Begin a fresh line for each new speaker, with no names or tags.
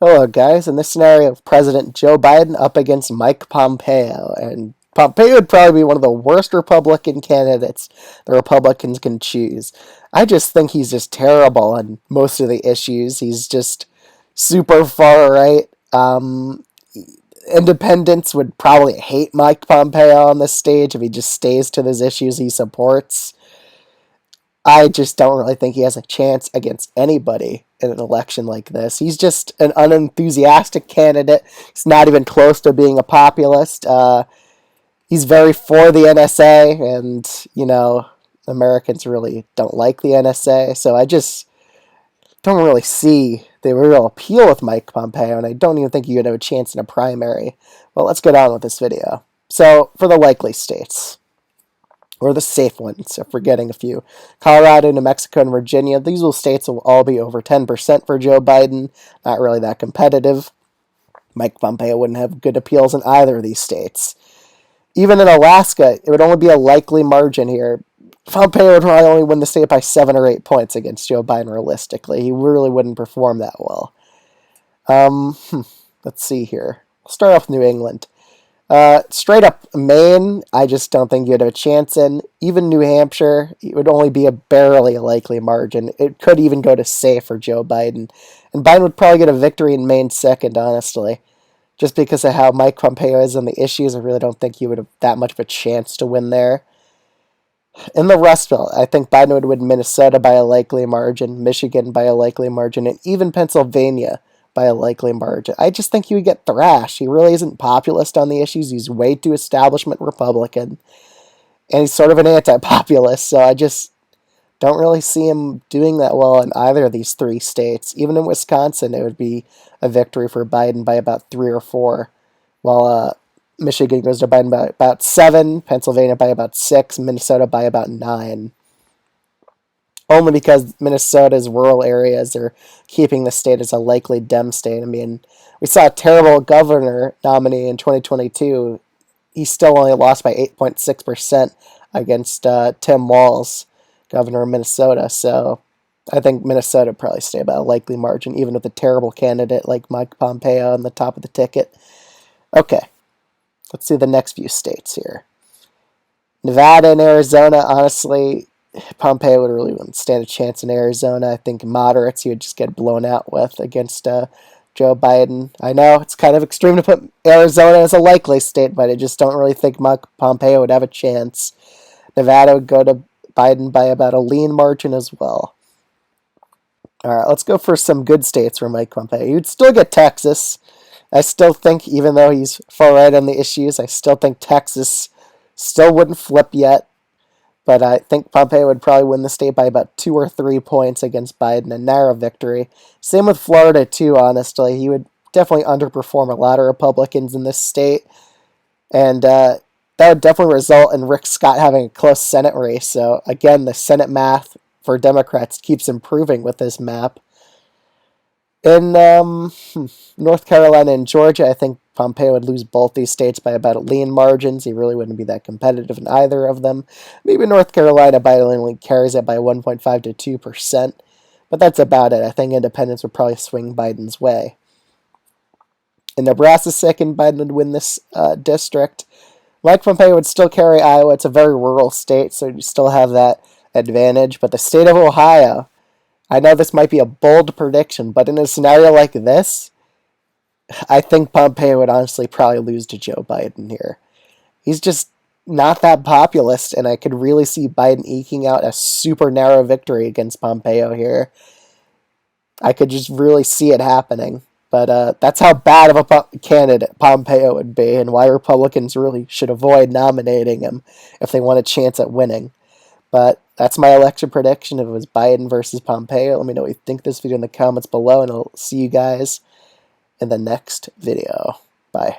Hello, guys. In this scenario, President Joe Biden up against Mike Pompeo. And Pompeo would probably be one of the worst Republican candidates the Republicans can choose. I just think he's just terrible on most of the issues. He's just super far right. Independents would probably hate Mike Pompeo on this stage if he just stays to those issues he supports. I just don't really think he has a chance against anybody in an election like this. He's just an unenthusiastic candidate. He's not even close to being a populist. He's very for the NSA, and, Americans really don't like the NSA. So I just don't really see the real appeal with Mike Pompeo, and I don't even think you'd have a chance in a primary. Well, let's get on with this video. So, for the likely states, or the safe ones, if we're getting a few. Colorado, New Mexico, and Virginia. These states will all be over 10% for Joe Biden. Not really that competitive. Mike Pompeo wouldn't have good appeals in either of these states. Even in Alaska, it would only be a likely margin here. Pompeo would probably only win the state by 7 or 8 points against Joe Biden realistically. He really wouldn't perform that well. Let's see here. We'll start off with New England. Straight up Maine, I just don't think you'd have a chance in. Even New Hampshire, it would only be a barely likely margin. It could even go to safe for Joe Biden. And Biden would probably get a victory in Maine second, honestly. Just because of how Mike Pompeo is on the issues, I really don't think he would have that much of a chance to win there. In the Rust Belt, I think Biden would win Minnesota by a likely margin, Michigan by a likely margin, and even Pennsylvania by a likely margin. I just think he would get thrashed. He really isn't populist on the issues. He's way too establishment Republican. And he's sort of an anti-populist, so I just don't really see him doing that well in either of these three states. Even in Wisconsin, it would be a victory for Biden by about 3 or 4, while Michigan goes to Biden by about 7, Pennsylvania by about 6, Minnesota by about 9. Only because Minnesota's rural areas are keeping the state as a likely Dem state. I mean, we saw a terrible governor nominee in 2022. He still only lost by 8.6% against Tim Walz, governor of Minnesota. So I think Minnesota would probably stay by a likely margin, even with a terrible candidate like Mike Pompeo on the top of the ticket. Okay, let's see the next few states here. Nevada and Arizona, honestly, Pompeo would really wouldn't stand a chance in Arizona. I think moderates he would just get blown out with against Joe Biden. I know it's kind of extreme to put Arizona as a likely state, but I just don't really think Mike Pompeo would have a chance. Nevada would go to Biden by about a lean margin as well. All right, let's go for some good states for Mike Pompeo. You'd still get Texas. I still think, even though he's far right on the issues, I still think Texas still wouldn't flip yet. But I think Pompeo would probably win the state by about 2 or 3 points against Biden, a narrow victory. Same with Florida, too, honestly. He would definitely underperform a lot of Republicans in this state. And that would definitely result in Rick Scott having a close Senate race. So, again, the Senate math for Democrats keeps improving with this map. In North Carolina and Georgia, I think Pompeo would lose both these states by about lean margins. He really wouldn't be that competitive in either of them. Maybe North Carolina Biden only carries it by 1.5 to 2%, but that's about it. I think independents would probably swing Biden's way. In Nebraska, second, Biden would win this district. Mike Pompeo would still carry Iowa. It's a very rural state, so you still have that advantage. But the state of Ohio, I know this might be a bold prediction, but in a scenario like this, I think Pompeo would honestly probably lose to Joe Biden here. He's just not that populist, and I could really see Biden eking out a super narrow victory against Pompeo here. I could just really see it happening. But that's how bad of a candidate Pompeo would be, and why Republicans really should avoid nominating him if they want a chance at winning. But that's my election prediction. If it was Biden versus Pompeo, let me know what you think of this video in the comments below, and I'll see you guys in the next video. Bye.